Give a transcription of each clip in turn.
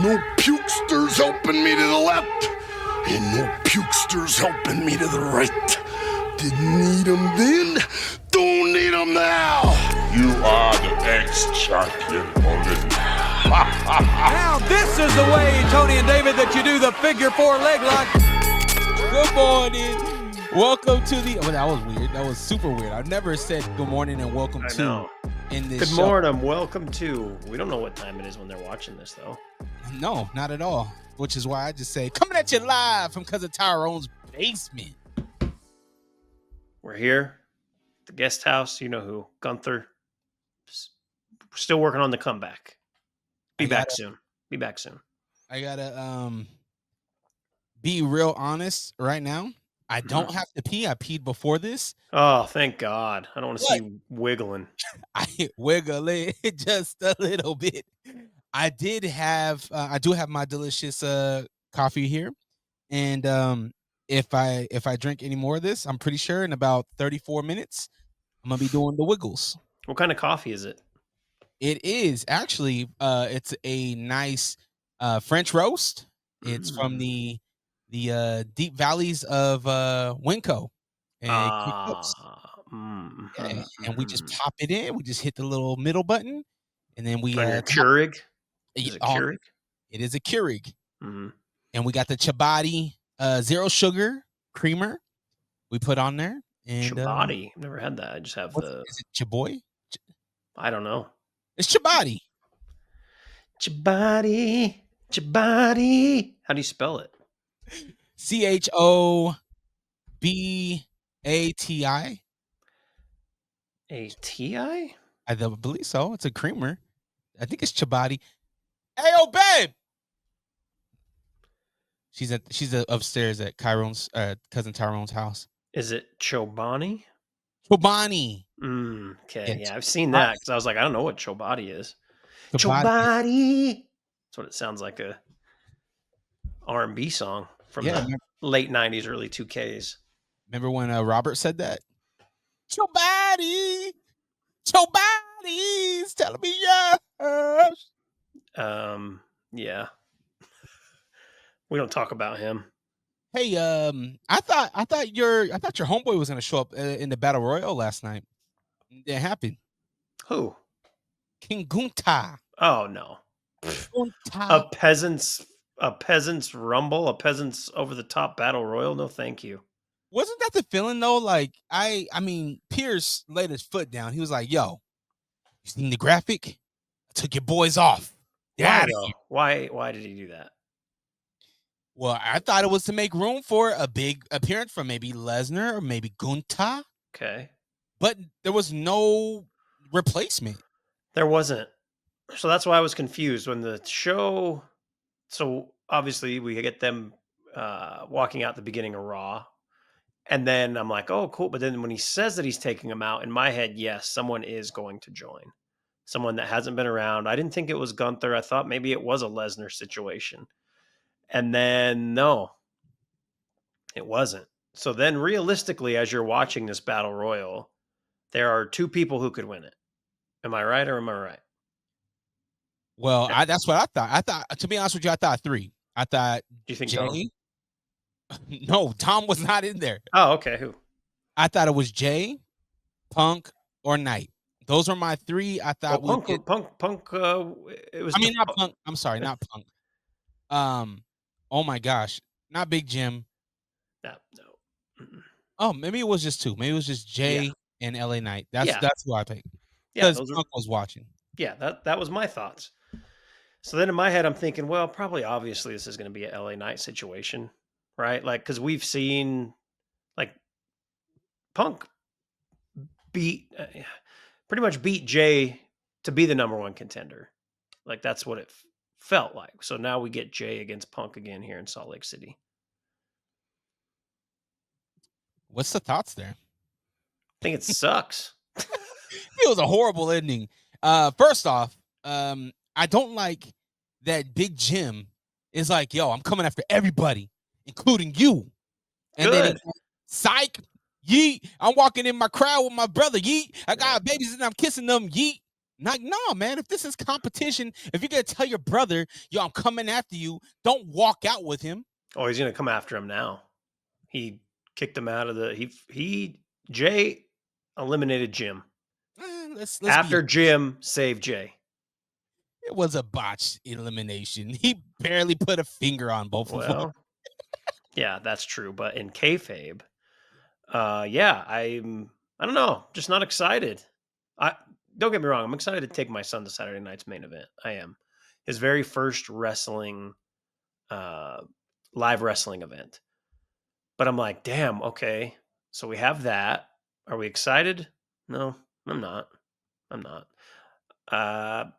No pukesters helping me to the left, and no pukesters helping me to the right. Didn't need them then, don't need them now. You are the ex-champion of it. Now this is the way, Tony and David, that you do the figure four leg lock. Good morning. Welcome to the... Oh, that was weird. That was super weird. I've never said good morning and welcome to in this Good show. morning, welcome to... We don't know what time it is when they're watching this, though. No, not at all. Which is why I just say, coming at you live from Cousin Tyrone's basement. We're here, the guest house. You know who, Gunther. Still working on the comeback. Be back soon. I gotta be real honest right now. I don't have to pee. I peed before this. Oh, thank God. I don't want to see you wiggling. I wiggle it just a little bit. I do have my delicious coffee here. And if I drink any more of this, I'm pretty sure in about 34 minutes, I'm gonna be doing the wiggles. What kind of coffee is it? It is actually it's a nice French roast. It's from the deep valleys of Winco. And we just pop it in. We just hit the little middle button, and then we Keurig. Is it Keurig? It is a Keurig. Mm-hmm. And we got the Chobani zero sugar creamer we put on there. And Chobani? I've never had that. I just have is it Chaboy? I don't know. It's Chobani. Chobani. How do you spell it? CHOBATI. ATI? I believe so. It's a creamer. I think it's Chobani. Hey, yo, babe. She's upstairs at cousin Tyrone's house. Is it Chobani? Chobani. Okay, yeah, I've seen that because I was like, I don't know what Chobani is. Chobani. Chobani. That's what it sounds like, a R&B song from the late 90s, early 2Ks. Remember when Robert said that? Chobani's telling me yes. Yeah. We don't talk about him. Hey, I thought your homeboy was gonna show up in the battle royal last night. It didn't happen. Who? King Gunther. Oh no. A peasant's rumble, a peasant's over the top battle royal. No, thank you. Wasn't that the feeling though? Like I mean, Pierce laid his foot down. He was like, "Yo, you seen the graphic? I took your boys off. Why did he do that? Well, I thought it was to make room for a big appearance from maybe Lesnar or maybe Gunther. Okay. But there was no replacement. There wasn't. So that's why I was confused when the show. So obviously we get them walking out the beginning of Raw. And then I'm like, oh, cool. But then when he says that he's taking them out, in my head, yes, someone is going to join. Someone that hasn't been around. I didn't think it was Gunther. I thought maybe it was a Lesnar situation. And then, no, it wasn't. So then realistically, as you're watching this battle royal, there are two people who could win it. Am I right or am I right? Well, that's what I thought, to be honest with you, I thought three. I thought, do you think Jay? No, Tom was not in there. Oh, okay. Who? I thought it was Jay, Punk, or Knight. Those were my three. I thought Punk. It was. I mean, not Punk. I'm sorry, not Punk. Oh my gosh, not Big Jim. No. Oh, maybe it was just two. Maybe it was just Jay and LA Knight. That's who I picked. Because Punk was watching. Yeah, that was my thoughts. So then in my head, I'm thinking, well, probably obviously this is going to be a LA Knight situation, right? Like, because we've seen like Punk pretty much beat Jay to be the number one contender. Like that's what it felt like. So now we get Jay against Punk again here in Salt Lake City. What's the thoughts there? I think it sucks. It was a horrible ending. First off, I don't like that Big Jim is like, yo, I'm coming after everybody, including you. And then psych, yeet. I'm walking in my crowd with my brother, yeet. I got babies and I'm kissing them, yeet. Not no, man. If this is competition, if you're gonna tell your brother, yo, I'm coming after you, don't walk out with him. Oh, he's gonna come after him now. He kicked him out of the. Jay eliminated Jim Let's be after honest. Jim saved Jay. It was a botched elimination. He barely put a finger on both of them. Well, yeah, that's true. But in kayfabe, yeah, I don't know, just not excited. I Don't get me wrong, I'm excited to take my son to Saturday night's main event. I am. His very first wrestling, uh, live wrestling event. But I'm like, damn, okay. So we have that. Are we excited? No, I'm not. I'm not. Uh,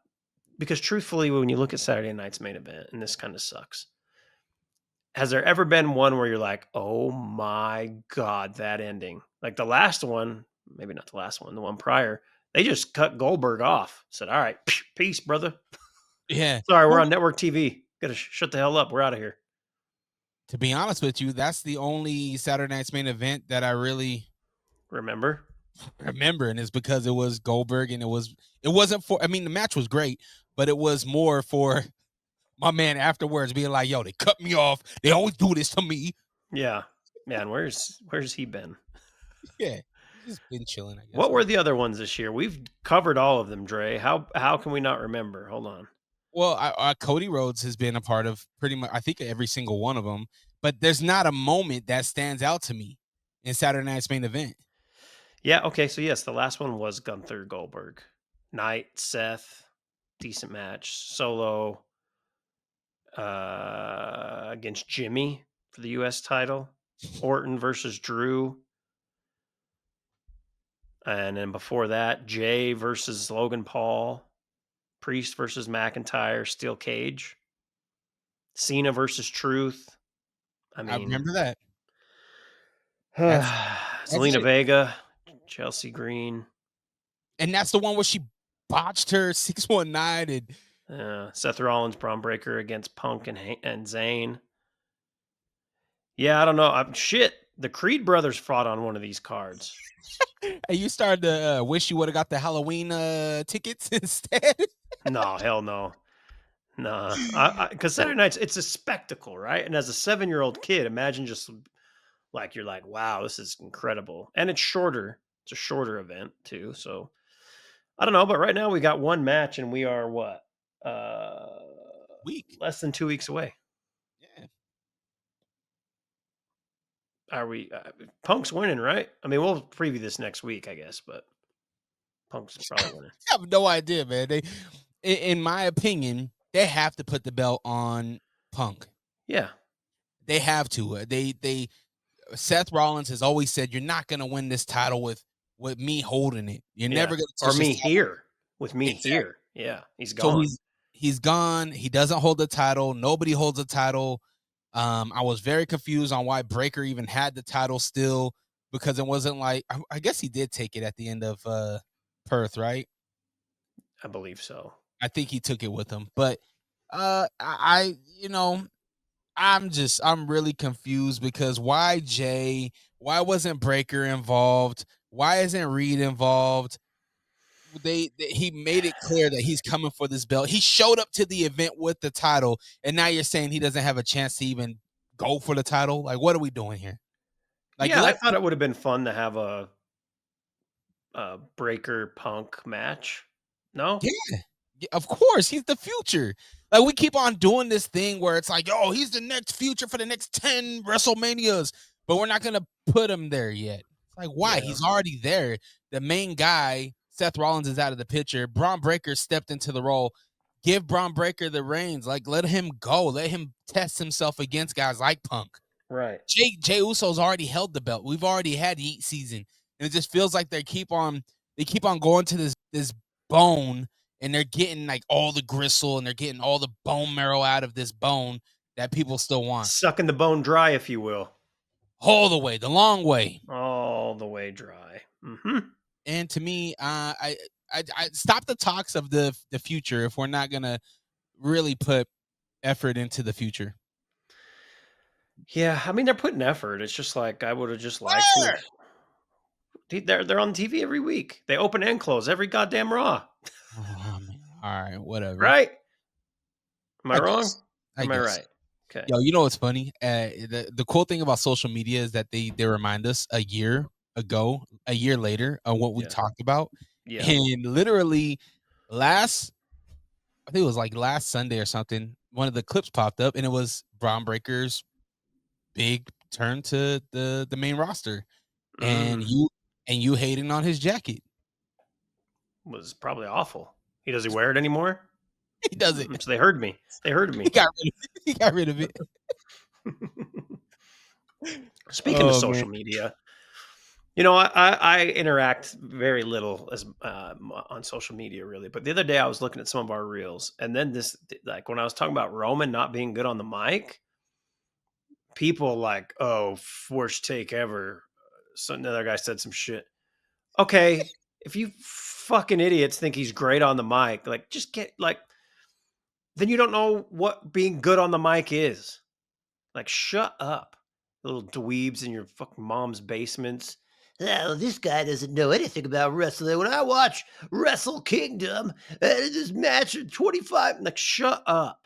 because truthfully, when you look at Saturday night's main event, and this kind of sucks, has there ever been one where you're like, oh my God, that ending? Like the last one, maybe not the last one, the one prior, they just cut Goldberg off. Said, all right, peace, brother. Yeah. Sorry, we're Well, on network TV. Gotta shut the hell up. We're out of here. to be honest with you, that's the only Saturday night's main event that I really Remember? remember, and it's because it was Goldberg, and it wasn't for. I mean, the match was great, but it was more for my man afterwards being like, "Yo, they cut me off. They always do this to me." Yeah. Man, where's he been? Yeah, he's just been chilling, I guess. What were the other ones this year? We've covered all of them, Dre. How can we not remember? Hold on. Well, Cody Rhodes has been a part of pretty much, I think, every single one of them. But there's not a moment that stands out to me in Saturday night's main event. Yeah, okay. So yes, the last one was Gunther Goldberg. Knight, Seth, decent match. Solo against Jimmy for the US title. Orton versus Drew. And then before that, Jay versus Logan Paul. Priest versus McIntyre, Steel Cage. Cena versus Truth. I I mean, remember that. That's Zelina it. Vega, Chelsea Green, And that's the one where she botched her 619 and Seth Rollins, Braun Breaker against Punk and Zayn. Yeah, I don't know. Shit, the Creed brothers fought on one of these cards. and you started to wish you would have got the Halloween tickets instead. No, hell no. Nah, because Saturday nights, it's a spectacle, right? And as a 7-year-old kid, imagine just like you're like, wow, this is incredible. And it's shorter. It's a shorter event too. So I don't know, but right now we got one match and we are what? Week. Less than 2 weeks away. Yeah. Are we Punk's winning, right? I mean, we'll preview this next week, I guess, but Punk's probably winning. I have no idea, man. In my opinion, they have to put the belt on Punk. Yeah. They have to. Seth Rollins has always said, "You're not gonna win this title with me holding it. You're never gonna or touch me this title." here with me Exactly. here. Yeah, he's So gone. he's gone. He doesn't hold the title. Nobody holds the title. I was very confused on why Breaker even had the title still, because it wasn't like, I guess he did take it at the end of Perth, right? I believe so. I think he took it with him, but I I'm really confused because why Jay? Why wasn't Breaker involved? Why isn't Reed involved? He made it clear that he's coming for this belt. He showed up to the event with the title, and now you're saying he doesn't have a chance to even go for the title. Like, what are we doing here? Like, Yeah, I thought it would have been fun to have a Breaker Punk match. No? yeah, of course, he's the future. Like, we keep on doing this thing where it's like, oh, he's the next future for the next 10 WrestleManias, but we're not gonna put him there yet. It's like, why? Yeah. He's already there. The main guy, Seth Rollins, is out of the picture. Braun Breaker stepped into the role. Give Braun Breaker the reins. Like, let him go. Let him test himself against guys like Punk. Right. Jay Uso's already held the belt. We've already had Heat season, and it just feels like they keep on going to this bone, and they're getting like all the gristle, and they're getting all the bone marrow out of this bone that people still want. Sucking the bone dry, if you will. All the way, the long way. All the way dry. Mm-hmm. And to me, I stop the talks of the future if we're not gonna really put effort into the future. Yeah, I mean they're putting effort. It's just like I would have just liked to. They're on TV every week. They open and close every goddamn Raw. Oh, man. All right, whatever. Right? Am I I wrong? guess. I Am I guess. right? Okay. Yo, you know what's funny? The cool thing about social media is that they remind us a year ago, a year later, of what we Yeah. talked about, Yeah. and literally I think it was like last Sunday or something. One of the clips popped up, and it was Braun Breaker's big turn to the main roster, and Mm, you hating on his jacket. was probably awful. Does he wear it anymore? He does it. So they heard me. They heard He me. got rid of it. He got rid of it. Speaking of Oh man. social media, I interact very little as on social media really. But the other day I was looking at some of our reels, and then this, like when I was talking about Roman not being good on the mic, people like, oh, worst take ever. So another guy said some shit. Okay, if you fucking idiots think he's great on the mic, like just get like, then you don't know what being good on the mic is. Like, shut up, little dweebs in your fucking mom's basements. Oh, this guy doesn't know anything about wrestling. When I watch Wrestle Kingdom, this match at 25, like, shut up.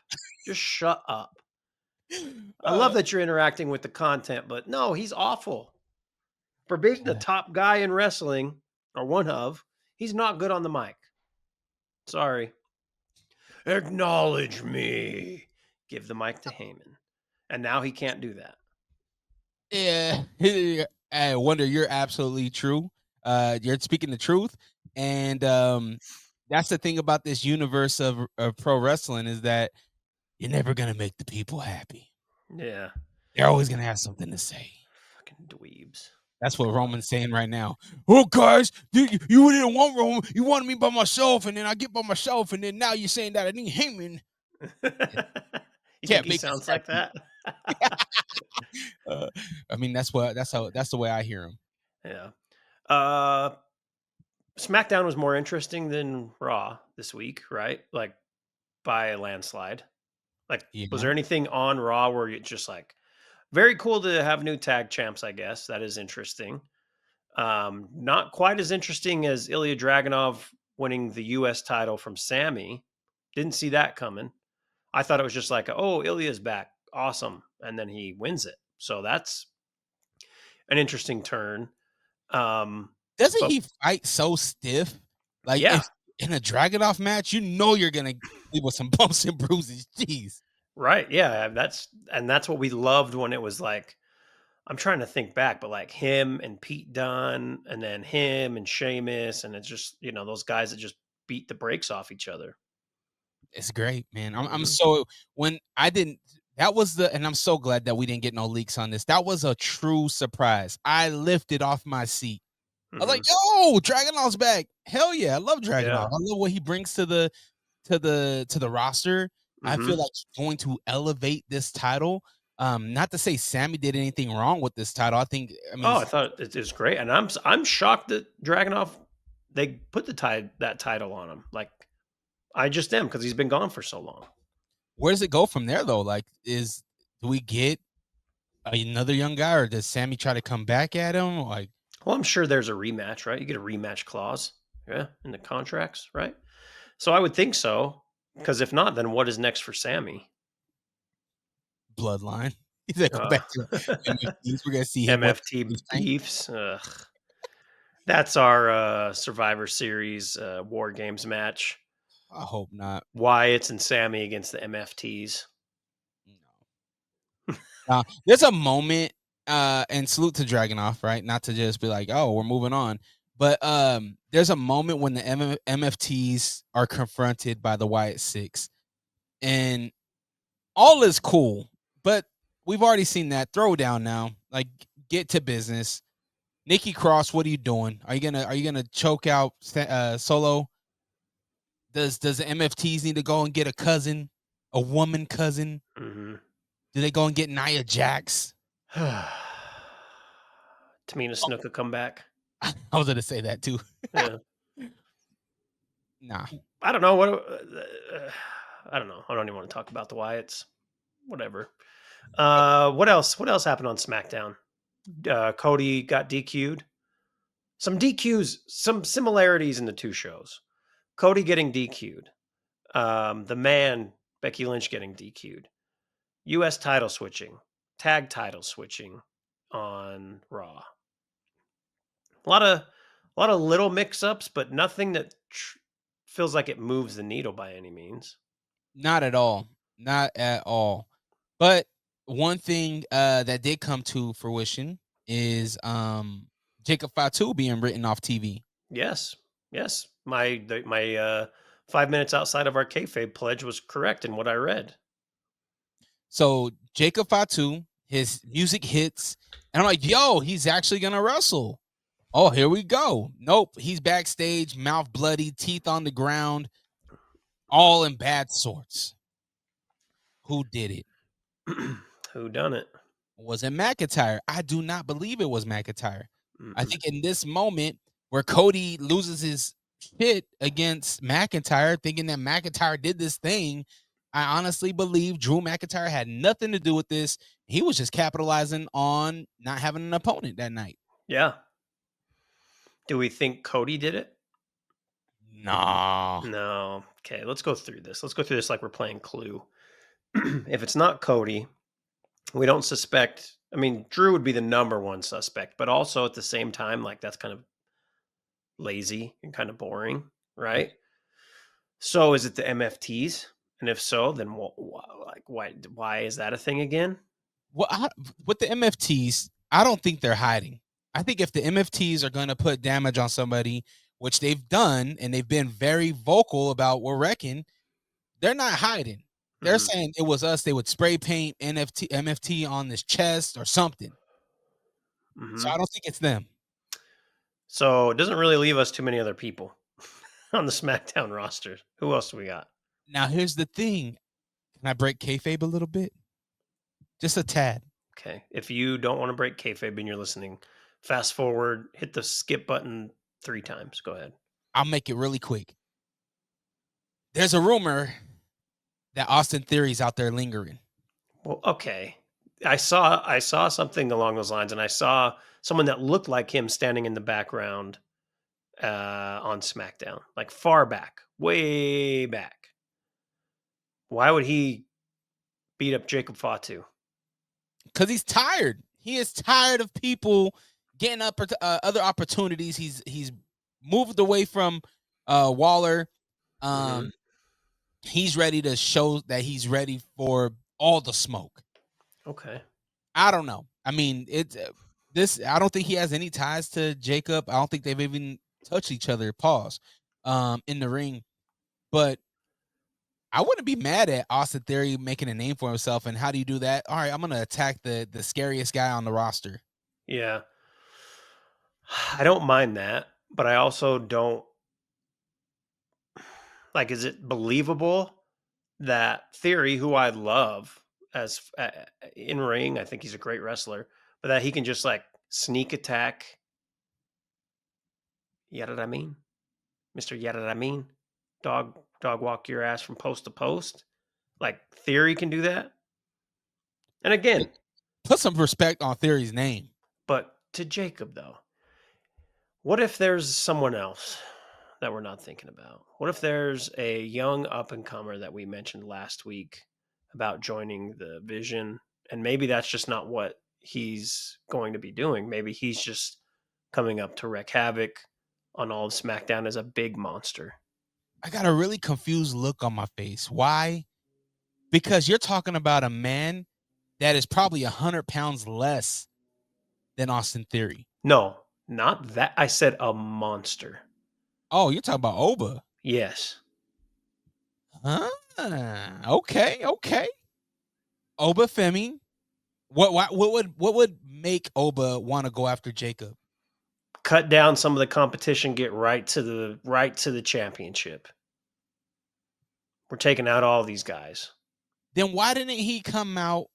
Just shut up. I love that you're interacting with the content, but no, he's awful. For being the top guy in wrestling, or one of, he's not good on the mic. Sorry. Acknowledge me. Give the mic to Heyman. And now he can't do that. Yeah. I Wonder, you're absolutely true. You're speaking the truth. And that's the thing about this universe of pro wrestling is that you're never gonna make the people happy. Yeah. They're always gonna have something to say. Fucking dweebs. That's what Roman's saying right now. Oh, guys, you didn't want Roman. You wanted me by myself, and then I get by myself, and then now you're saying that I need Heyman. You think Can't he make sounds me like that? Uh, I mean, that's the way I hear him. Yeah. SmackDown was more interesting than Raw this week, right? Like by a landslide. Like, was Yeah. there anything on Raw where you just like very cool to have new tag champs? I guess that is interesting. Not quite as interesting as Ilya Dragunov winning the U.S. title from Sammy. Didn't see that coming. I thought it was just like, oh, Ilya's back, awesome, and then he wins it. So that's an interesting turn. Doesn't But he fight so stiff? Like yeah, if in a Dragunov match, you know you're gonna leave with some bumps and bruises. Jeez. right. Yeah, that's what we loved when it was like. I'm trying to think back, but like him and Pete Dunne, and then him and Sheamus, and it's just those guys that just beat the brakes off each other. It's great, man. I'm Mhm. so when I didn't that was and I'm so glad that we didn't get no leaks on this. That was a true surprise. I lifted off my seat. I was like, Mhm. yo, Dragunov's back. Hell yeah. I love Dragunov. Yeah. I love what he brings to the roster. I feel Mhm. like he's going to elevate this title. Not to say Sammy did anything wrong with this title. I mean, Oh, I thought it was great, and I'm shocked that Dragunov they put that title on him. Like I just am because he's been gone for so long. where does it go from there though? Like, do we get another young guy, or does Sammy try to come back at him? Like, Well, I'm sure there's a rematch, right? You get a rematch clause, yeah, in the contracts, right? So I would think so, because if not, then what is next for Sammy? bloodline. He's gonna go Uh, back to MFTs. We're gonna see him with MFT the Saint. beefs. Ugh. That's our Survivor Series War Games match. I hope not. Wyatt's and Sammy against the MFTs. No. There's a moment, and salute to Dragonoff, right? Not to just be like, oh, we're moving on. But there's a moment when the MFTs are confronted by the Wyatt Six, and all is cool. But we've already seen that throwdown now. Like, get to business. Nikki Cross, what are you doing? Are you gonna choke out Solo? Does the MFTs need to go and get a cousin, a woman cousin? Mm-hmm. Do they go and get Nia Jax? Tamina Snuka come back. I was gonna say that too. Yeah. Nah. I don't know what. I don't know. I don't even want to talk about the Wyatts. Whatever. What else? What else happened on SmackDown? Cody got DQ'd. Some DQs, some similarities in the two shows. Cody getting DQ'd. The man, Becky Lynch, getting DQ'd. U.S. title switching. Tag title switching on Raw. A lot of little mix-ups, but nothing that feels like it moves the needle by any means. Not at all. Not at all. But one thing that did come to fruition is Jacob Fatu being written off TV. Yes. My 5 minutes outside of our kayfabe pledge was correct in what I read. So Jacob Fatu, his music hits, and I'm like, yo, he's actually gonna wrestle. Oh, here we go. Nope, he's backstage, mouth bloody, teeth on the ground, all in bad sorts. Who did it? Who done it? Was it McIntyre? I do not believe it was McIntyre. I Mm-mm. think in this moment where Cody loses his shit against McIntyre, thinking that McIntyre did this thing, I honestly believe Drew McIntyre had nothing to do with this. He was just capitalizing on not having an opponent that night. Yeah. Do we think Cody did it? Nah. No. Okay, let's go through this. Let's go through this like we're playing Clue. If it's not Cody, we don't suspect. I mean, Drew would be the number one suspect, but also at the same time, like that's kind of lazy and kind of boring, right? So is it the MFTs? And if so, then why is that a thing again? Well, with the MFTs, I don't think they're hiding. I think if the MFTs are going to put damage on somebody, which they've done, and they've been very vocal about we're wrecking, they're not hiding. They're Mhm. saying it was us. They would spray paint MFT on this chest or something. So Mhm. I don't think it's them. So it doesn't really leave us too many other people on the SmackDown roster. Who else do we got? Now, here's the thing. Can I break kayfabe a little bit? Just a tad. Okay. If you don't want to break kayfabe and you're listening, fast forward, hit the skip button 3 times. Go ahead. I'll make it really quick. There's a rumor that Austin Theory's out there lingering. Well, okay. I saw something along those lines, and I saw someone that looked like him standing in the background on SmackDown, like far back, way back. Why would he beat up Jacob Fatu? Because he's tired. He is tired of people getting up other opportunities. He's moved away from Waller. Mhm. He's ready to show that he's ready for all the smoke. Okay. I don't know. I mean, it's this. I don't think he has any ties to Jacob. I don't think they've even touched each other. Pause. In the ring, but I wouldn't be mad at Austin Theory making a name for himself. And how do you do that? All right, I'm gonna attack the scariest guy on the roster. Yeah. I don't mind that, but I also don't like. Is it believable that Theory, who I love as in ring, I think he's a great wrestler, but that he can just like sneak attack? Yada I mean, Mister Yada I mean, dog walk your ass from post to post. Like Theory can do that, and again, Put some respect on Theory's name. but to Jacob though, what if there's someone else that we're not thinking about? What if there's a young up and comer that we mentioned last week about joining the Vision, and maybe that's just not what he's going to be doing? Maybe he's just coming up to wreak havoc on all of SmackDown as a big monster. I got a really confused look on my face. Why? Because you're talking about a man that is probably 100 pounds less than Austin Theory. No, not that. I said a monster. Oh, you're talking about Oba. Yes. Huh? Okay. Oba Femi. What would make Oba want to go after Jacob? Cut down some of the competition, get right to the championship. We're taking out all these guys. Then why didn't he come out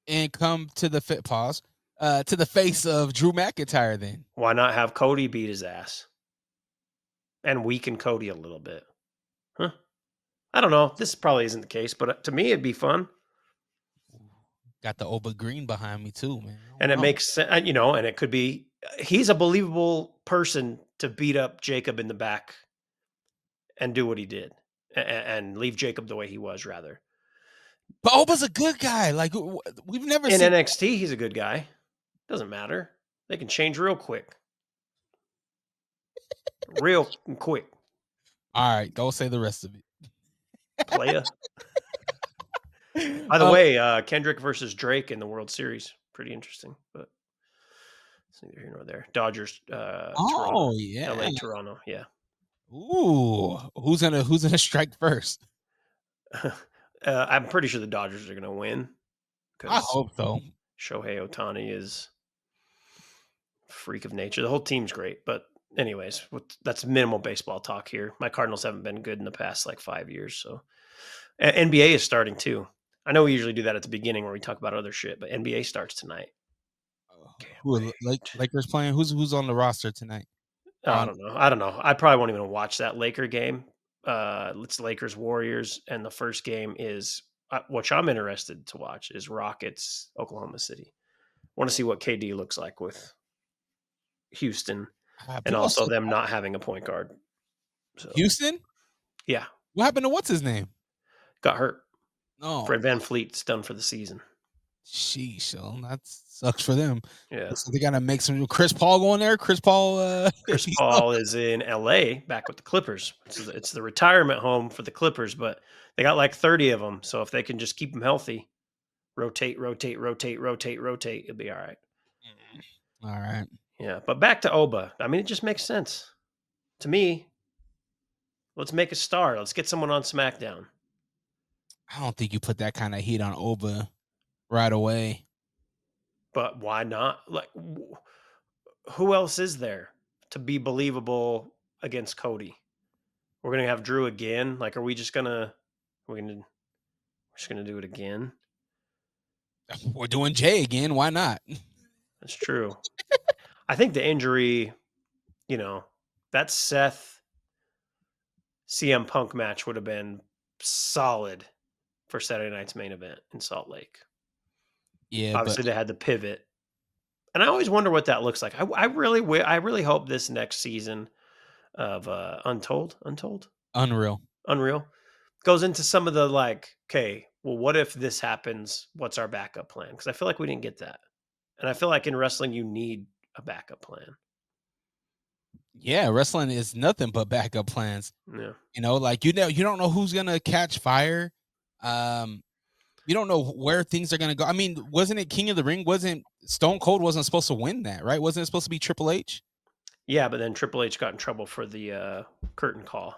and come to the to the face of Drew McIntyre then? Why not have Cody beat his ass and weaken Cody a little bit? Huh? I don't know. This probably isn't the case, but to me, it'd be fun. Got the Oba Green behind me too, man. And it makes sense, and it could be he's a believable person to beat up Jacob in the back and do what he did, and leave Jacob the way he was. Rather, But Oba's a good guy. Like we've never in seen. NXT, he's a good guy. Doesn't matter. They can change real quick, real quick. All right, don't say the rest of it. Playa. By the way, Kendrick versus Drake in the World Series, pretty interesting, but it's neither here nor there. Dodgers, Toronto, yeah. LA, Toronto, yeah. Ooh, who's gonna strike first? I'm pretty sure the Dodgers are going to win I because hope so. Shohei Ohtani is a freak of nature. The whole team's great, but anyways, that's minimal baseball talk here. My Cardinals haven't been good in the past like 5 years, so NBA is starting too. I know we usually do that at the beginning where we talk about other shit, but NBA starts tonight. Who are Lakers playing? Who's on the roster tonight? I don't know. I probably won't even watch that Laker game. It's Lakers Warriors, and the first game is which I'm interested to watch is Rockets Oklahoma City. Want to see what KD looks like with Houston, and also them not having a point guard. So, Houston? Yeah. What happened to what's his name? Got hurt. No. Fred VanVleet's done for the season. Sheesh, so that sucks for them. Yeah. So they gotta make some Chris Paul going there. Chris Paul is in LA back with the Clippers. It's the retirement home for the Clippers, but they got like 30 of them. So if they can just keep them healthy, rotate, it'll be all right. All right. Yeah. But back to Oba. I mean, it just makes sense to me. Let's make a star. Let's get someone on SmackDown. I don't think you put that kind of heat on Oba right away. But why not? Like, who else is there to be believable against Cody? We're gonna have Drew again. Like, are we just gonna do it again? We're doing Jay again. Why not? That's true. I think the injury, that Seth CM Punk match would have been solid for Saturday night's main event in Salt Lake. Yeah, obviously they had the pivot, and I always wonder what that looks like. I really hope this next season of Unreal goes into some of the like, okay, well, what if this happens? What's our backup plan? Because I feel like we didn't get that, and I feel like in wrestling you need a backup plan. Yeah, wrestling is nothing but backup plans. Yeah, like you don't know who's gonna catch fire. You don't know where things are gonna go. I mean, wasn't it King of the Ring? Wasn't Stone Cold wasn't supposed to win that, right? Wasn't it supposed to be Triple H? Yeah, but then Triple H got in trouble for the curtain call.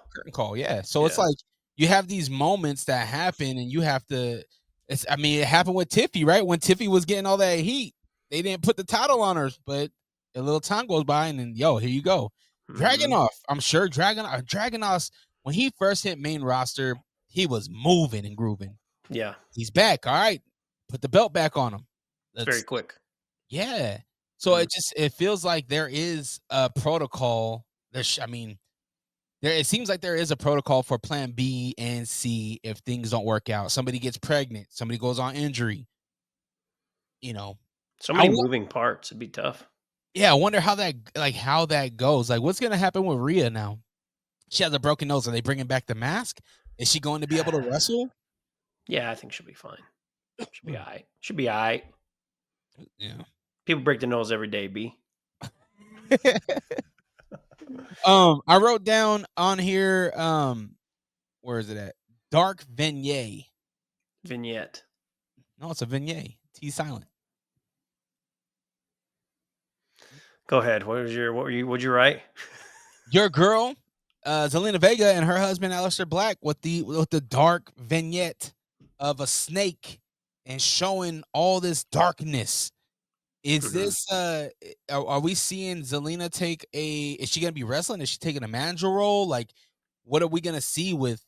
Yeah. So it's like you have these moments that happen, and you have to. It happened with Tiffy, right? When Tiffy was getting all that heat, they didn't put the title on her, but a little time goes by, and then here you go. Dragunov, I'm sure Dragunov's when he first hit main roster, he was moving and grooving. Yeah, he's back. All right, put the belt back on him. Very quick. Yeah. So it feels like there is a protocol. It seems like there is a protocol for plan B and C if things don't work out. Somebody gets pregnant, somebody goes on injury. So many moving parts. It'd be tough. Yeah, I wonder how that goes. Like, what's gonna happen with Rhea now? She has a broken nose. Are they bringing back the mask? Is she going to be able to wrestle? Yeah, I think she'll be fine. She'll be all right. She'll be all right. Yeah. People break their nose every day, B. I wrote down on here, where is it at? Dark Vignette. Vignette. No, it's a vignette. T silent. Go ahead. What'd you write? Your girl, Zelina Vega, and her husband Aleister Black with the dark vignette of a snake and showing all this darkness. Is this are we seeing Zelina take is she gonna be wrestling? Is she taking a manager role? Like, what are we gonna see with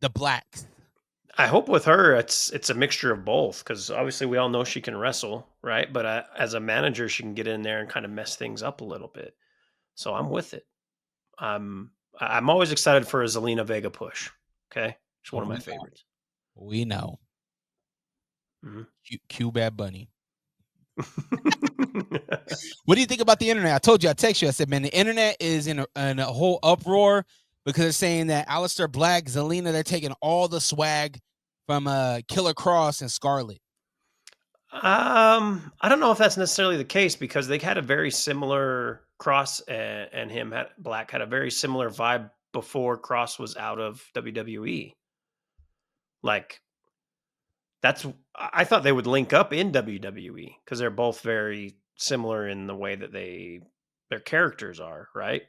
the Blacks? I hope with her it's a mixture of both, because obviously we all know she can wrestle, right? But as a manager, she can get in there and kind of mess things up a little bit. So I'm with it. I'm always excited for a Zelina Vega push. Okay, it's one of my favorites. We know. Mm-hmm. Q Bad Bunny. What do you think about the internet? I told you, I texted you. I said, man, the internet is in a whole uproar because they're saying that Aleister Black, Zelina, they're taking all the swag from Killer Cross and Scarlet. I don't know if that's necessarily the case because they had a very similar Cross and him Black had a very similar vibe before Cross was out of WWE. Like I thought they would link up in WWE because they're both very similar in the way that their characters are, right?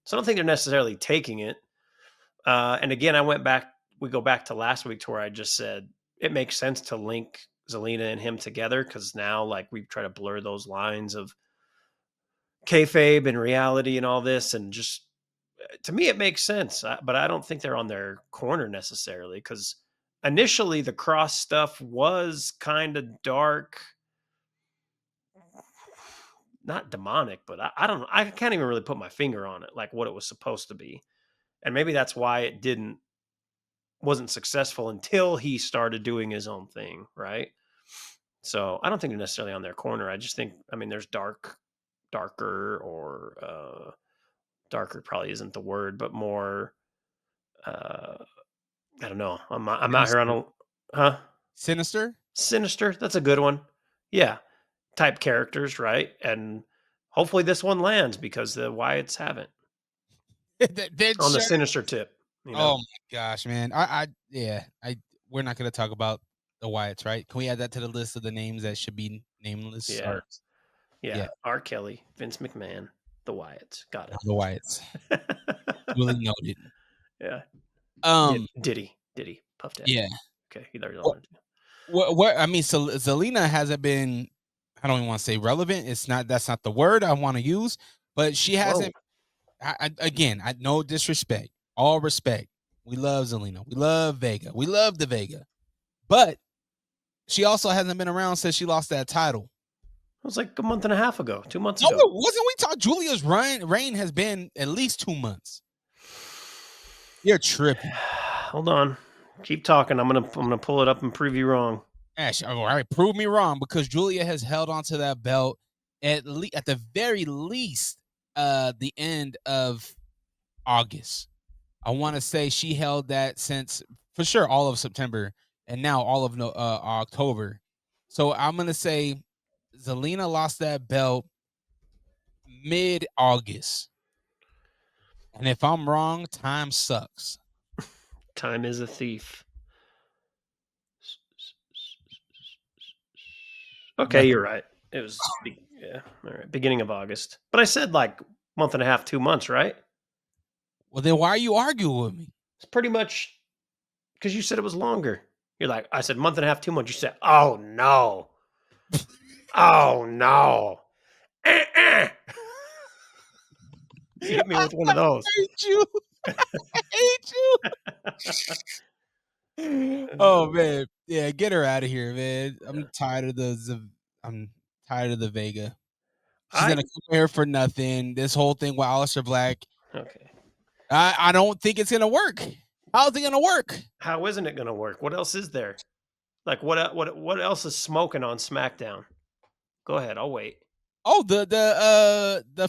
So I don't think they're necessarily taking it. And again, we go back to last week to where I just said it makes sense to link Zelina and him together because now like we try to blur those lines of kayfabe and reality and all this, and just to me it makes sense. But I don't think they're on their corner necessarily because initially the Cross stuff was kind of dark, not demonic, but I don't know. I can't even really put my finger on it, like what it was supposed to be, and maybe that's why it wasn't successful until he started doing his own thing, right? So I don't think they're necessarily on their corner. I just think, I mean, there's darker, or darker probably isn't the word, but more. I don't know. I'm out here on a Sinister. That's a good one. Yeah, type characters, right? And hopefully this one lands because the Wyatts haven't on the Sinister tip. You know? Oh my gosh, man! We're not going to talk about the Wyatts, right? Can we add that to the list of the names that should be nameless? Yeah. Yeah. R. Kelly, Vince McMahon, the Wyatts. Got it. The Wyatts. Really noted. Yeah. Diddy, Puff Daddy. Yeah. Okay. What I mean, so Zelina hasn't been. I don't even want to say relevant. That's not the word I want to use. But she hasn't. I no disrespect. All respect. We love Zelina. We love Vega. We love the Vega. But she also hasn't been around since she lost that title. It was like a month and a half ago, 2 months ago. No, wasn't we talking? Julia's reign has been at least 2 months. You're tripping. Hold on. Keep talking. I'm gonna pull it up and prove you wrong. Ash, all right, prove me wrong because Julia has held onto that belt at the very least the end of August. I want to say she held that since for sure all of September and now all of October. So I'm gonna say Zelina lost that belt mid-August. And if I'm wrong, time sucks. Time is a thief. Okay, you're right. It was all right, beginning of August. But I said like month and a half, 2 months, right? Well, then why are you arguing with me? It's pretty much because you said it was longer. You're like, I said month and a half, 2 months. You said, oh no. Oh no. You hit me with one of those. I hate you. I hate you. Oh man. Yeah, get her out of here, man. I'm tired of the Vega. She's gonna come here for nothing. This whole thing with Aleister Black. Okay. I don't think it's gonna work. How's it gonna work? How isn't it gonna work? What else is there? Like what else is smoking on SmackDown? Go ahead, I'll wait. Oh, the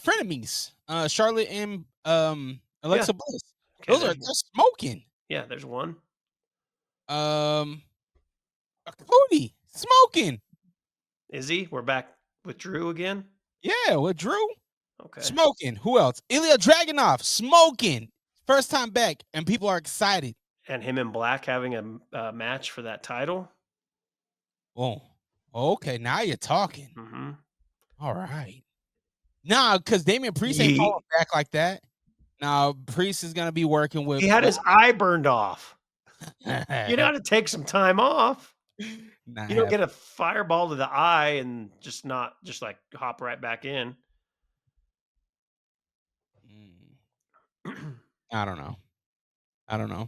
frenemies, Charlotte and Alexa Bliss. Okay, They're smoking. Yeah, there's one. Cody smoking. Is he? We're back with Drew again. Yeah, with Drew. Okay. Smoking. Who else? Ilya Dragunov smoking. First time back, and people are excited. And him and Black having a match for that title. Oh, okay. Now you're talking. Mm-hmm. All right. Nah, because Damian Priest ain't falling back like that. Now Priest is gonna be working with. He had his eye burned off. You got to take some time off. You don't get a fireball to the eye and just like hop right back in. I don't know.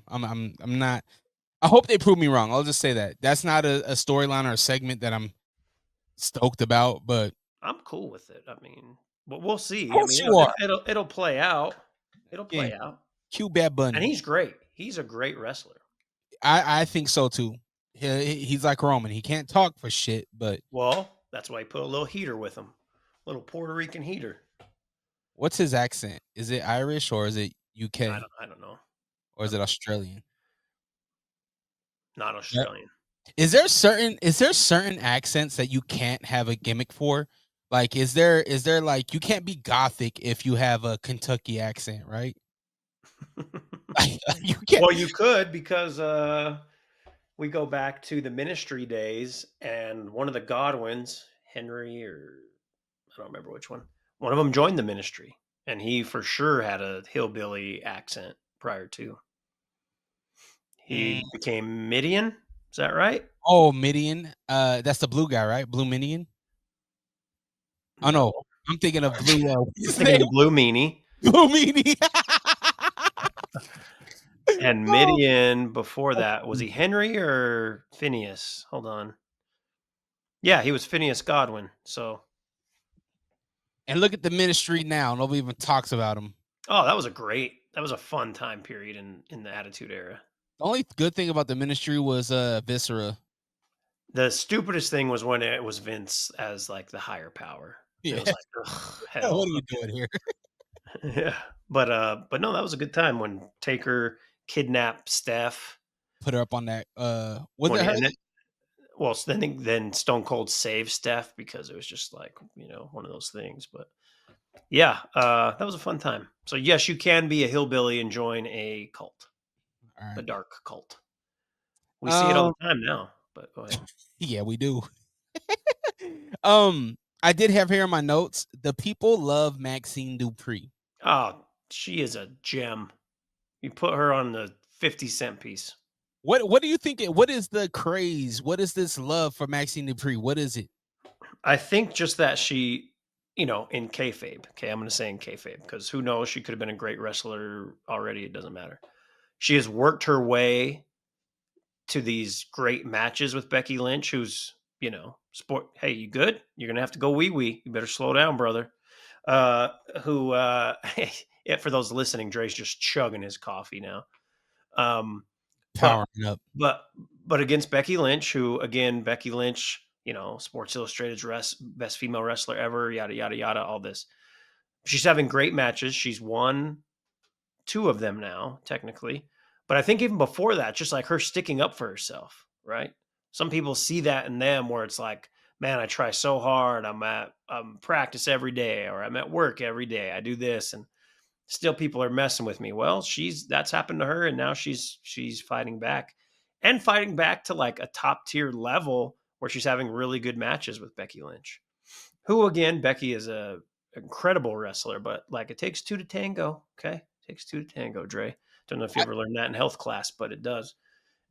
I'm not. I hope they prove me wrong. I'll just say that. That's not a storyline or a segment that I'm stoked about, but I'm cool with it. I mean, but we'll see. Of course you are. It'll play out. It'll play out. Cue Bad Bunny. And he's great. He's a great wrestler. I think so too. He's like Roman. He can't talk for shit, but well, That's why he put a little heater with him, little Puerto Rican heater. What's his accent? Is it Irish or is it UK I don't know. or is it Australian? Not Yeah. Australian. Is there certain accents that you can't have a gimmick for? Like, is there like you can't be gothic if you have a Kentucky accent, right? You can't. Well, you could because we go back to the Ministry days, and one of the Godwins, Henry, or I don't remember which one. One of them joined the Ministry, and he for sure had a hillbilly accent prior to. Mm. He became Midian. Is that right? Oh, Midian. That's the blue guy, right? Blue Midian. Oh No, no, I'm thinking of Blue. What's his thinking name? of Blue Meanie. Blue Midian. And Oh. Midian before that, was he Henry or Phineas? Hold on. Yeah, he was Phineas Godwin. So, And look at the Ministry now. Nobody even talks about him. oh, that was a fun time period in the Attitude Era. The only good thing about the Ministry was Viscera. The stupidest thing was when it was Vince as like the higher power. It Yeah. was like, ugh, hell. What are you doing here? Yeah. But no, that was a good time when Taker kidnapped Steph. Put her up on that. Was When it he, her? and then, well, then Stone Cold saved Steph because it was just like, one of those things. But yeah, that was a fun time. So yes, you can be a hillbilly and join a cult, All a right. dark cult. We see it all the time now. But go ahead. Yeah, we do. I did have here in my notes. The people love Maxine Dupree. Oh, she is a gem. You put her on the 50-cent piece. What do you think? What is the craze? What is this love for Maxine Dupree? What is it? I think just that she, in kayfabe. Okay, I'm going to say in kayfabe because who knows? She could have been a great wrestler already. It doesn't matter. She has worked her way to these great matches with Becky Lynch, who's, sport. Hey, you good? You're going to have to go wee wee. You better slow down, brother. Who, yeah, for those listening, Dre's just chugging his coffee now. But Powering up. but against Becky Lynch, who again, Becky Lynch, Sports Illustrated's best female wrestler ever, yada yada yada, all this. She's having great matches. She's won 2 of them now, technically. But I think even before that, just like her sticking up for herself, right? Some people see that in them where it's like, man, I try so hard. I'm practice every day, or I'm at work every day. I do this, and still people are messing with me. Well, that's happened to her, and now she's fighting back to like a top tier level where she's having really good matches with Becky Lynch, who again, Becky is a incredible wrestler, but like it takes 2 to tango. Okay. It takes 2 to tango, Dre. Don't know if you ever learned that in health class, but it does.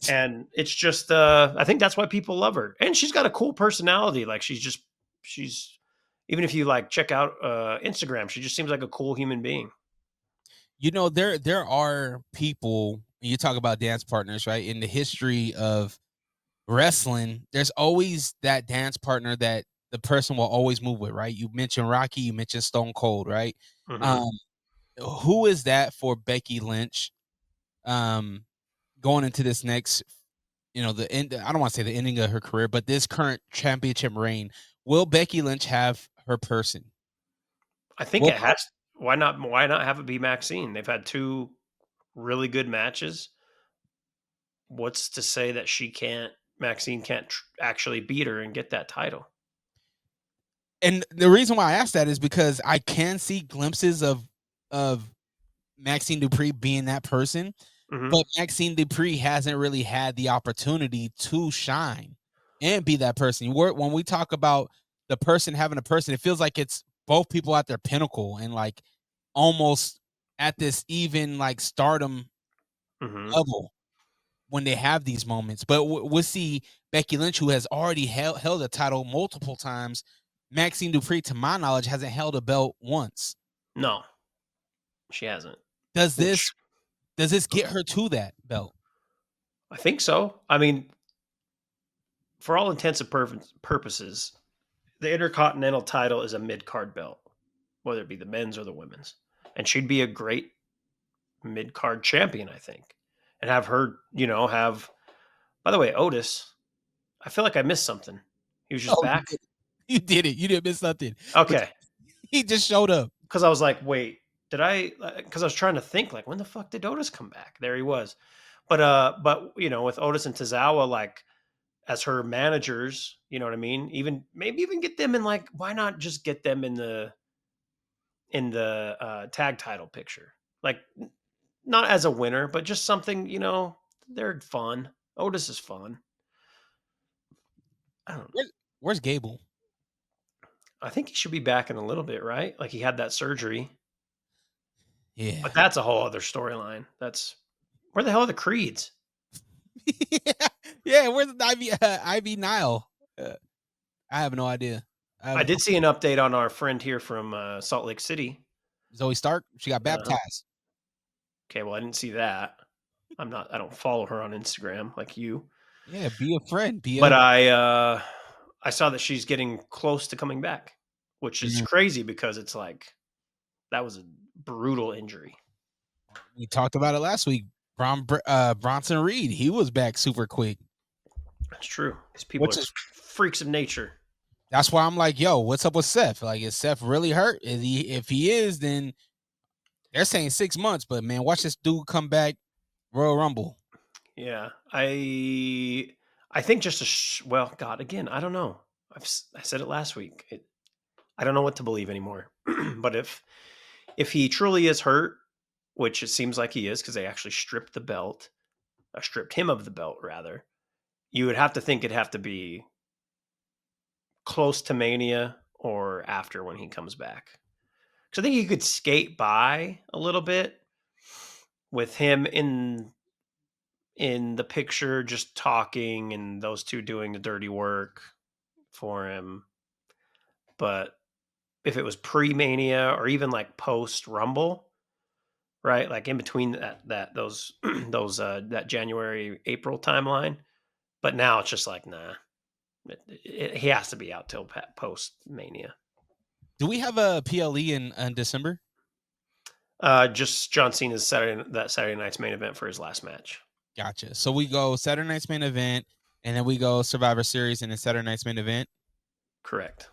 And it's just, I think that's why people love her. And she's got a cool personality. Like she's, even if you like check out Instagram, she just seems like a cool human being. There are people, you talk about dance partners, right? In the history of wrestling, there's always that dance partner that the person will always move with, right? You mentioned Rocky, you mentioned Stone Cold, right? Mm-hmm. Who is that for Becky Lynch? Going into this next, the end. I don't want to say the ending of her career, but this current championship reign, will Becky Lynch have her person? I think it has. Why not have it be Maxine? They've had 2 really good matches. What's to say that Maxine can't actually beat her and get that title? And the reason why I asked that is because I can see glimpses of Maxine Dupree being that person, Mm-hmm. but Maxine Dupree hasn't really had the opportunity to shine and be that person. When we talk about the person having a person, it feels like it's both people at their pinnacle and like almost at this even like stardom level when they have these moments. But we'll see Becky Lynch, who has already held a title multiple times. Maxine Dupree, to my knowledge, hasn't held a belt once. No, she hasn't. Does this get her to that belt? I think so. I mean, for all intents and purposes, the Intercontinental title is a mid-card belt, whether it be the men's or the women's. And she'd be a great mid-card champion, I think. And have her, by the way, Otis, I feel like I missed something. He was just back. You did it. You didn't miss nothing. But Okay. he just showed up. Because I was like, wait, did I? Because I was trying to think, like, when the fuck did Otis come back? There he was. But with Otis and Tozawa, like, as her managers, you know what I mean? Maybe even get them in, like, why not just get them in the tag title picture? Like, not as a winner, but just something, they're fun. Otis is fun. I don't know. Where's Gable? I think he should be back in a little bit, right? Like, he had that surgery. Yeah. But that's a whole other storyline. Where the hell are the Creeds? Yeah, where's the Ivy Nile? I have no idea. I did see an update on our friend here from Salt Lake City. Zoe Stark. She got baptized. Okay, well, I didn't see that. I don't follow her on Instagram like you. Yeah, be a friend. But I saw that she's getting close to coming back, which is crazy because it's like that was a brutal injury. We talked about it last week. Bronson Reed, he was back super quick. That's true. These people are freaks of nature. That's why I'm like, yo, what's up with Seth? Like, is Seth really hurt? If he is, then they're saying 6 months. But man, watch this dude come back, Royal Rumble. Yeah, I think just well, God, again, I don't know. I said it last week. I don't know what to believe anymore. But if he truly is hurt, which it seems like he is, because they actually stripped him of the belt, rather, you would have to think it'd have to be close to Mania or after when he comes back. Because I think he could skate by a little bit with him in the picture, just talking, and those two doing the dirty work for him. But if it was pre-Mania or even like post-Rumble, right? Like in between that January, April timeline. But now it's just like, nah, he has to be out till post-Mania. Do we have a PLE in December? Just John Cena's Saturday night's main event for his last match. Gotcha. So we go Saturday night's main event, and then we go Survivor Series and then Saturday night's main event. Correct.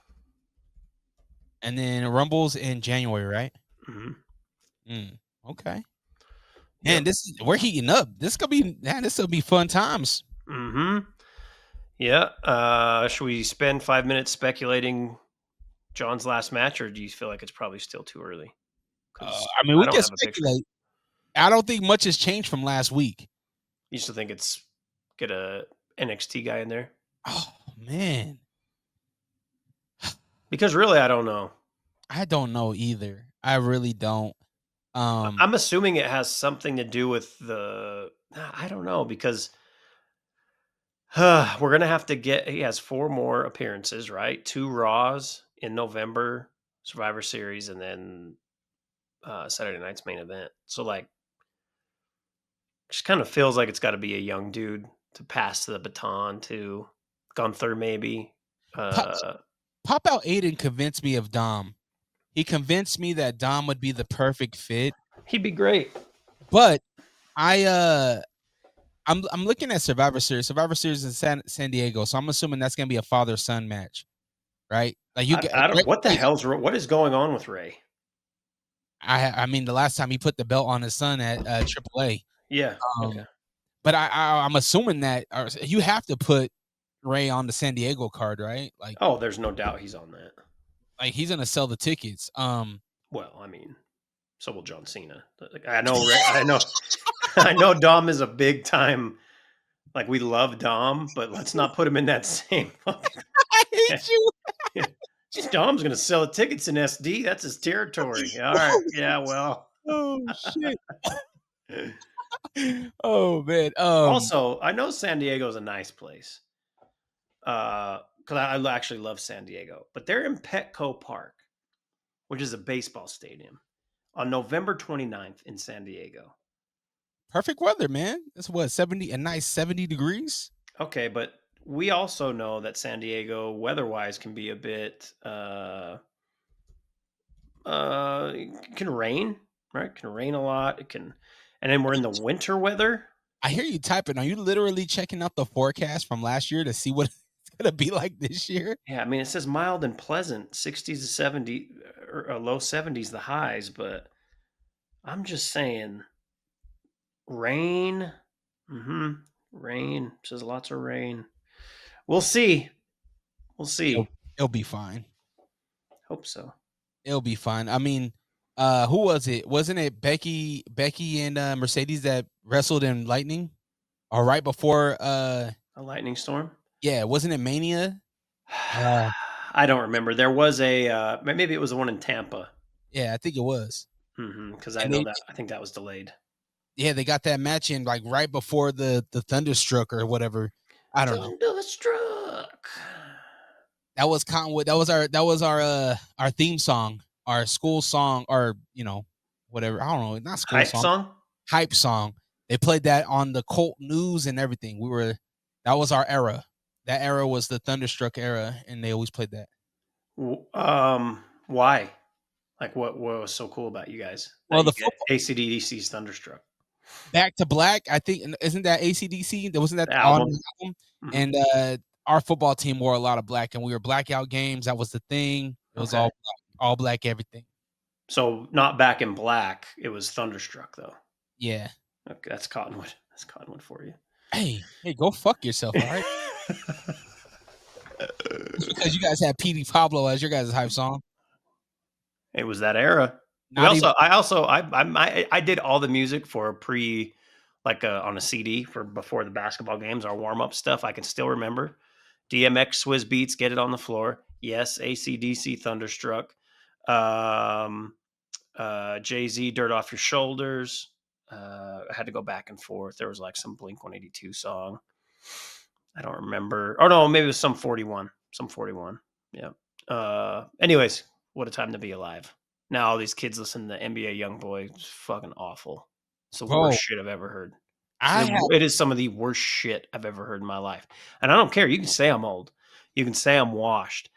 And then Rumble's in January, right? Okay. Man, we're heating up. This will be fun times. Yeah. Should we spend 5 minutes speculating John's last match, or do you feel like it's probably still too early? We can speculate. I don't think much has changed from last week. You still think it's get a NXT guy in there? Oh man. Because really, I don't know. I don't know either. I really don't. I'm assuming it has something to do with I don't know, because we're going to have to he has 4 more appearances, right? 2 Raws in November, Survivor Series, and then Saturday night's main event. So like, just kind of feels like it's got to be a young dude to pass the baton to. Gunther, maybe. Pop Out Aiden convinced me of Dom. He convinced me that Dom would be the perfect fit. He'd be great. But I'm looking at Survivor Series. Survivor Series in San Diego, so I'm assuming that's gonna be a father-son match, right? Like what is going on with Ray? I mean, the last time he put the belt on his son at AAA. Yeah. Okay. But I'm assuming that you have to put Ray on the San Diego card, right? Like, oh, there's no doubt he's on that. Like, he's gonna sell the tickets. Well, I mean, so will John Cena. I know Ray, I know Dom is a big time. Like, we love Dom, but let's not put him in that same. I hate you. Dom's gonna sell the tickets in SD. That's his territory. All right. Yeah. Well. Oh shit. Oh man. Also, I know San Diego's a nice place. Because I actually love San Diego, but they're in Petco Park, which is a baseball stadium, on November 29th in San Diego. Perfect weather, man. It's what, 70 degrees? Okay, but we also know that San Diego, weather-wise, can be a bit it can rain, right? It can rain a lot. And then we're in the winter weather. I hear you typing. Are you literally checking out the forecast from last year to see what it's gonna be like this year. Yeah, I mean, it says mild and pleasant, 60s to 70, or low 70s the highs, but I'm just saying rain. Rain. Says lots of rain. We'll see. We'll It'll, see. it'll be fine. Hope so. It'll be fine. I mean, who was it? Wasn't it Becky and Mercedes that wrestled in Lightning? Or right before A lightning storm? yeah, wasn't it Mania? Uh, I don't remember. There was a maybe it was the one in Tampa. yeah, I think it was. Because I And know they that I think that was delayed. yeah, they got that match in like right before the Thunderstruck or whatever. I don't know. Thunderstruck. That was Cottonwood. That was our theme song, our school song, or whatever. I don't know, not school Hype song, song? hype song. They played that on the Colt News and everything. That was our era. That era was the Thunderstruck era, and they always played that. Why? Like, what was so cool about you guys that Well, you the get football AC/DC's Thunderstruck Back to Black, I think, isn't that ACDC? Wasn't that the on album? the album? Mhm. And our football team wore a lot of black, and we were blackout games. That was the thing. It was Okay. all black everything. So not Back in Black. It was Thunderstruck though. Yeah. Okay, that's Cottonwood. That's Cottonwood for you. Hey, go fuck yourself, all right? Just because you guys had PD Pablo as your guys' hype song. It was that era. Not even I did all the music for on a CD for before the basketball games, our warm up stuff. I can still remember DMX, Swizz Beats, Get It on the Floor. Yes, AC/DC, Thunderstruck. Jay-Z, Dirt Off Your Shoulders. I had to go back and forth. There was like some Blink 182 song. I don't remember. Oh no, maybe it was some 41. Some 41. Yeah. Anyways, what a time to be alive. Now all these kids listen to NBA YoungBoy. It's fucking awful. It's the Bro, worst shit I've ever heard. I have It is some of the worst shit I've ever heard in my life. And I don't care. You can say I'm old. You can say I'm washed.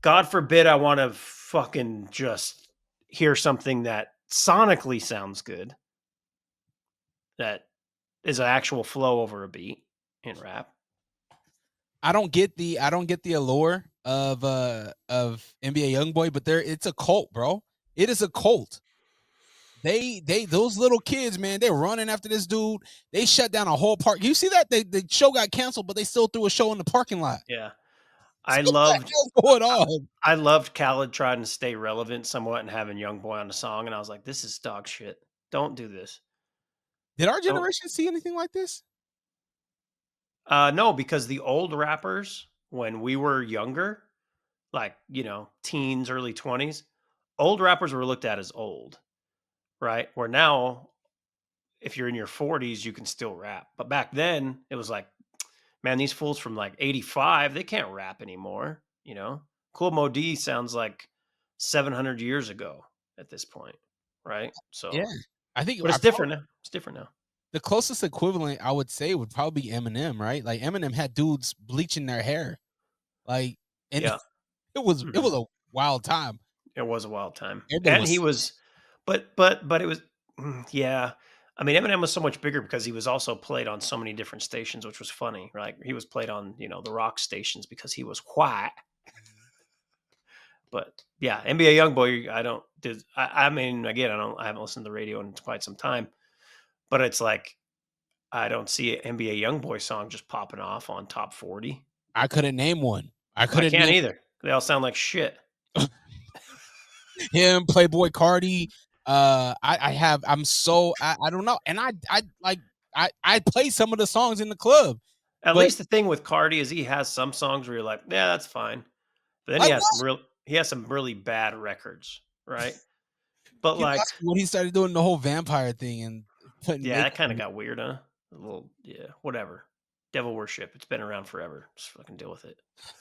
God forbid I want to fucking just hear something that sonically sounds good, that is an actual flow over a beat in rap. I don't get the allure of NBA YoungBoy, but it's a cult, bro. It is a cult. They those little kids, man, they're running after this dude. They shut down a whole park. You see that? The show got canceled, but they still threw a show in the parking lot. Yeah. So I what the loved hell's going on? I loved Khaled trying to stay relevant somewhat and having YoungBoy on the song, and I was like, this is dog shit. Don't do this. Did our Don't. generation see anything like this? No, because the old rappers, when we were younger, like, teens, early 20s, old rappers were looked at as old, right? Where now, if you're in your 40s, you can still rap. But back then, it was like, man, these fools from like 85, they can't rap anymore, Cool Mo D sounds like 700 years ago at this point, right? So, Yeah, I think but it's different now. It's different now. the closest equivalent I would say would probably be Eminem, right? Like Eminem had dudes bleaching their hair, like, and Yeah. it was a wild time. It was a wild time. Everybody And was he was, but it was, yeah. I mean, Eminem was so much bigger because he was also played on so many different stations, which was funny, right? He was played on, the rock stations because he was white. But yeah, NBA YoungBoy, I mean, again, I haven't listened to the radio in quite some time, but it's like, I don't see an NBA YoungBoy song just popping off on top 40. I couldn't name one. I I couldn't can't name either. They all sound like shit. him, Playboy Cardi. I don't know. And I play some of the songs in the club. At But least the thing with Cardi is he has some songs where you're like, yeah, that's fine. But then like he has some really bad records, right? But like, when he started doing the whole vampire thing and putting yeah, that makeup kind of on. got weird, huh? A little, yeah, whatever. Devil worship. It's been around forever. Just fucking deal with it.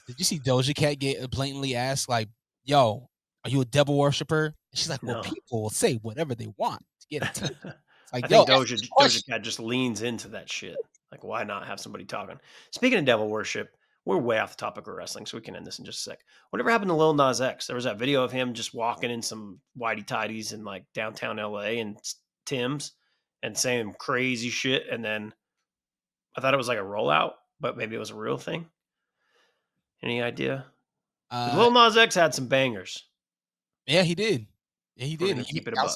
Did you see Doja Cat get blatantly asked like, "Yo, are you a devil worshiper?" And she's like, "Well, No. people will say whatever they want to get attention." It's like, I think yo, Doja Cat just leans into that shit. Like, why not have somebody talking? Speaking of devil worship, we're way off the topic of wrestling, so we can end this in just a sec. Whatever happened to Lil Nas X? There was that video of him just walking in some whitey tidies in like downtown LA and Tim's and saying crazy shit. And then I thought it was like a rollout, but maybe it was a real thing. Any idea? Uh, Lil Nas X had some bangers. yeah, he did. Yeah, he We're did. gonna keep it a buck.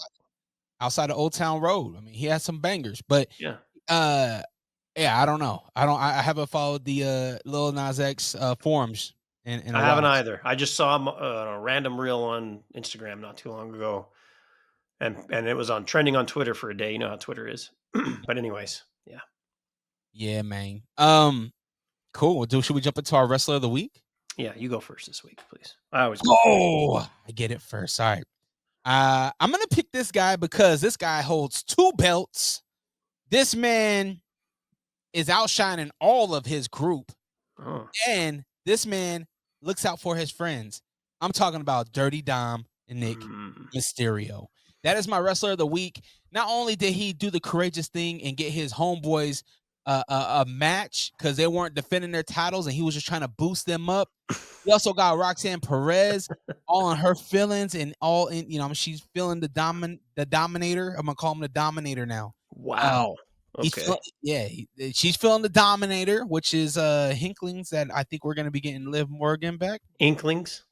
Outside of Old Town Road. I mean, he had some bangers, but Yeah. yeah, I don't know. I haven't followed the Lil Nas X forums in I a haven't while. either. I just saw him a random reel on Instagram not too long ago, and it was on trending on Twitter for a day. You know how Twitter is. But anyways, yeah. Yeah, man. Cool. Should we jump into our wrestler of the week? Yeah, you go first this week, please. I always go first. Oh, I get it first. All right. I'm gonna pick this guy because this guy holds 2 belts. This man is outshining all of his group, Oh. and this man looks out for his friends. I'm talking about Dirty Dom and Nick Mysterio. That is my wrestler of the week. Not only did he do the courageous thing and get his homeboys a match because they weren't defending their titles and he was just trying to boost them up. We also got Roxanne Perez all on her feelings and all in, she's feeling the dominator. I'm gonna call him the dominator now. Wow. Okay. She's feeling the dominator, which is Hinklings that I think we're gonna be getting Liv Morgan back. Inklings.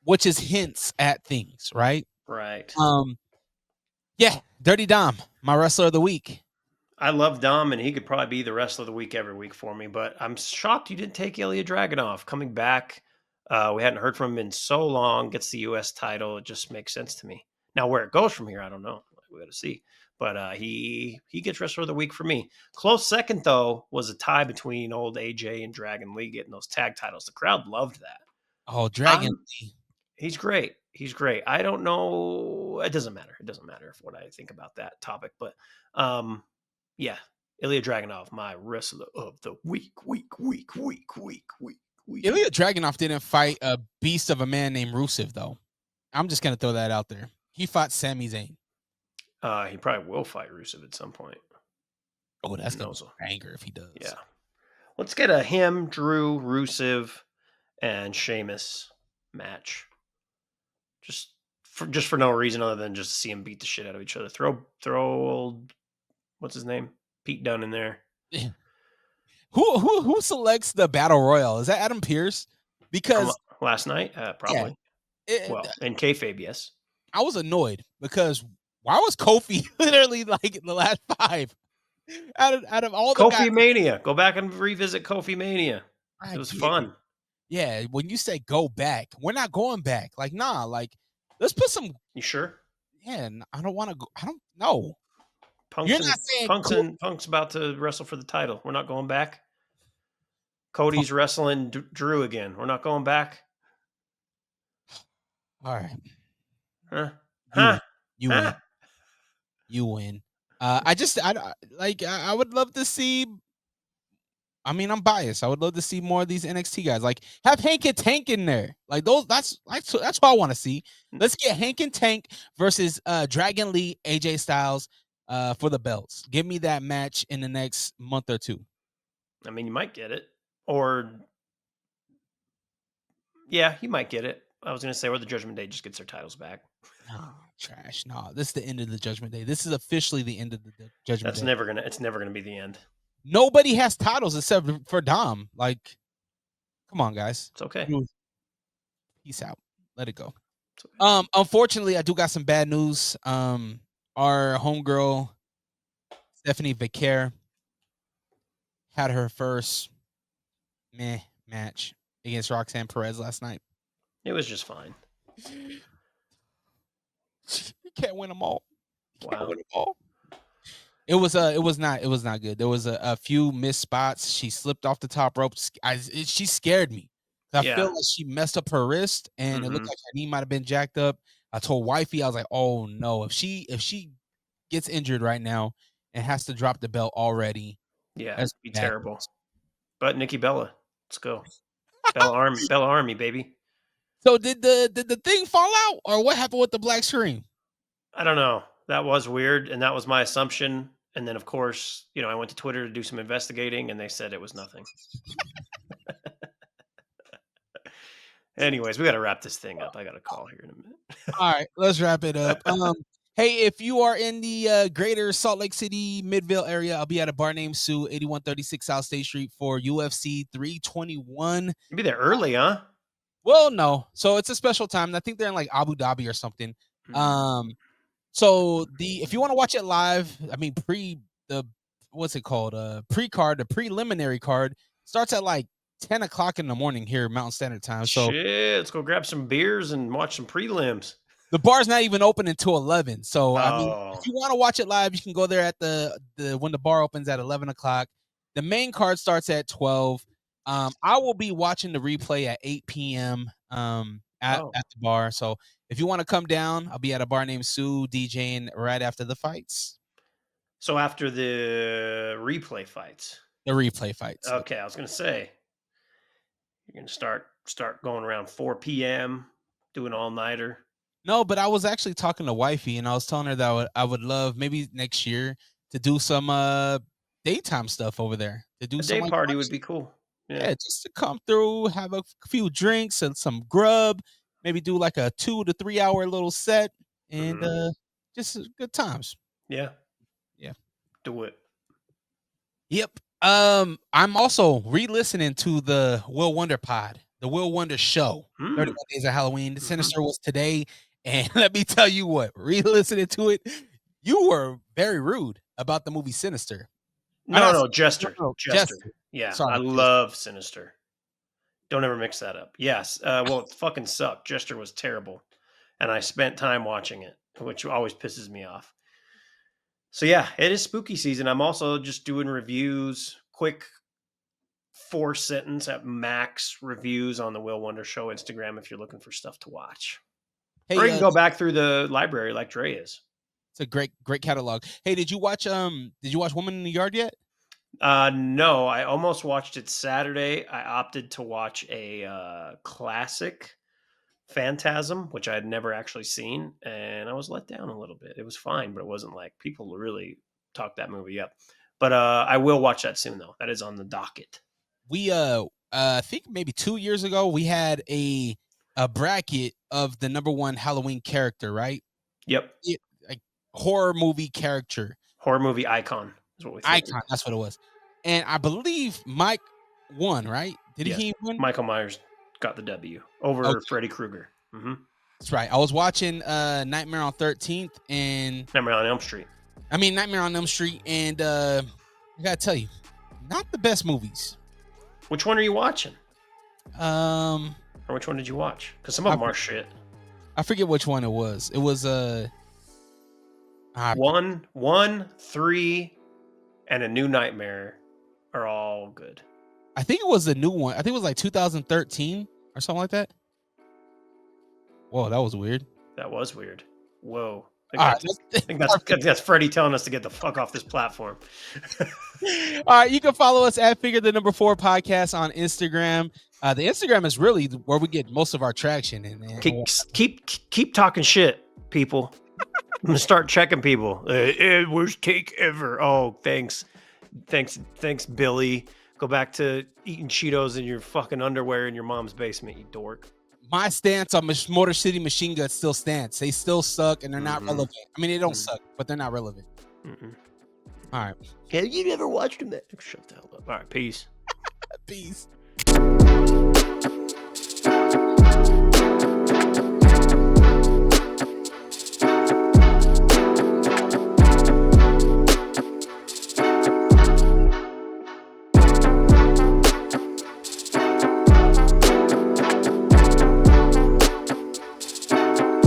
Which is hints at things, right? Right. Yeah, Dirty Dom, my wrestler of the week. I love Dom, and he could probably be the wrestler of the week every week for me. But I'm shocked you didn't take Ilya Dragunov coming back. We hadn't heard from him in so long. Gets the U.S. title. It just makes sense to me. Now where it goes from here, I don't know. We got to see. But he gets wrestler of the week for me. Close second though was a tie between old AJ and Dragon Lee getting those tag titles. The crowd loved that. Oh, Dragon Lee. He's great. He's great. I don't know. It doesn't matter. It doesn't matter what I think about that topic. But yeah, Ilya Dragunov, my wrestler of the week. Ilya Dragunov didn't fight a beast of a man named Rusev, though. I'm just going to throw that out there. He fought Sami Zayn. He probably will fight Rusev at some point. Oh, that's going to be a banger if he does. Yeah. Let's get a him, Drew, Rusev, and Sheamus match. Just for no reason other than just to see them beat the shit out of each other. Throw old, what's his name? Pete Dunne in there. Yeah. Who selects the battle royal? Is that Adam Pearce? Because from last night, probably. Yeah, in kayfabe, yes. I was annoyed because why was Kofi literally like in the last 5 out of all the Kofi Mania? Go back and revisit Kofi Mania. It was fun. Yeah, when you say go back, we're not going back. Like, nah, like let's put some. You sure? Yeah, I don't want to go. I don't know. Punk's about to wrestle for the title. We're not going back. Cody's wrestling Drew again. We're not going back. All right. Huh? You win. You win. I would love to see. I mean, I'm biased. I would love to see more of these NXT guys. Like, have Hank and Tank in there. Like those. That's what I want to see. Let's get Hank and Tank versus Dragon Lee, AJ Styles, for the belts. Give me that match in the next month or 2. I mean, you might get it, or yeah, you might get it. I was gonna say, or the Judgment Day just gets their titles back. No, trash. No, this is the end of the Judgment Day. This is officially the end of the Judgment Day. It's never gonna be the end. Nobody has titles except for Dom. Like, come on, guys. It's okay. Peace out. Let it go. Okay. Unfortunately, I do got some bad news. Our homegirl, Stephanie Vicaire, had her first match against Roxanne Perez last night. It was just fine. You can't win them all. Wow. It was not good. There was a few missed spots. She slipped off the top rope. She scared me. I feel like she messed up her wrist, and it looked like her knee might have been jacked up. I told wifey, I was like, "Oh no! If she gets injured right now and has to drop the belt already, it'd be terrible." But Nikki Bella, let's go. Bella Army, baby. So did the thing fall out, or what happened with the black screen? I don't know. That was weird, and that was my assumption. And then, of course, I went to Twitter to do some investigating, and they said it was nothing. Anyways, we got to wrap this thing up. I got a call here in a minute. All right, let's wrap it up. Hey, if you are in the greater Salt Lake City, Midvale area, I'll be at a bar named Sue, 8136 South State Street for UFC 321. You'll be there early, huh? Well, no. So it's a special time. I think they're in like Abu Dhabi or something. Mm. So if you want to watch it live, I mean what's it called? Pre-card, the preliminary card starts at like 10 o'clock in the morning here, Mountain Standard Time. So Shit, let's go grab some beers and watch some prelims. the bar's not even open until 11. So I mean, Oh. if you want to watch it live, you can go there at the when the bar opens at 11 o'clock. The main card starts at 12. I will be watching the replay at 8 p.m. At the bar. So if you want to come down, I'll be at a bar named Sue DJing right after the fights. So after the replay fights. The replay fights. Okay, I was gonna say you're gonna start going around 4 p.m. doing all-nighter. No, but I was actually talking to wifey, and I was telling her that I would love maybe next year to do some daytime stuff over there. To do A some day like, party would be cool. yeah, just to come through, have a few drinks and some grub, maybe do like a 2 to 3 hour little set, and just good times. Yeah. Yeah. Do it. Yep. I'm also re-listening to the Will Wonder pod, the Will Wonder show. 31 Days of Halloween. The Sinister was today, and let me tell you what, re-listening to it, you were very rude about the movie Sinister. No, Jester. No, Jester. Jester. Yeah, Sorry, I love Sinister. Don't ever mix that up. Yes. Well, it fucking sucked. Jester was terrible, and I spent time watching it, which always pisses me off. So yeah, it is spooky season. I'm also just doing reviews, quick 4-sentence at max reviews on the Will Wonder Show Instagram if you're looking for stuff to watch. Hey, Or you can go back through the library like Dre is. It's a great catalog. Hey, did you watch Woman in the Yard yet? No, I almost watched it Saturday. I opted to watch a classic Phantasm, which I had never actually seen, and I was let down a little bit. It was fine, but it wasn't like people really talked that movie up. But I will watch that soon, though. That is on the docket. We I think maybe 2 years ago we had a bracket of the number one Halloween character, right? Yep. Like horror movie character. Horror movie icon is what we think. Icon, that's what it was. And I believe Mike won, right? Did he win? Michael Myers got the W over Freddy Krueger. That's right. I was watching Nightmare on 13th and Nightmare on Elm Street. Nightmare on Elm Street, and I gotta tell you, not the best movies. Which one are you watching? Or which one did you watch? Because some of them are shit. I forget which one it was. It was 1, 3, and A New Nightmare are all good. I think it was the new one. I think it was like 2013 or something like that. Whoa, that was weird. That was weird. Whoa. I think that's Freddie telling us to get the fuck off this platform. All right, you can follow us at Figure the Number 4 Podcast on Instagram. The Instagram is really where we get most of our traction. And keep talking shit, people. I'm gonna start checking people. Worst cake ever. Oh, thanks, Billy. Go back to eating Cheetos in your fucking underwear in your mom's basement, you dork. My stance on Motor City Machine Guns still stands. They still suck and they're not relevant. I mean, they don't suck, but they're not relevant. All right. Have you never watched them? Shut the hell up. All right, peace. Peace.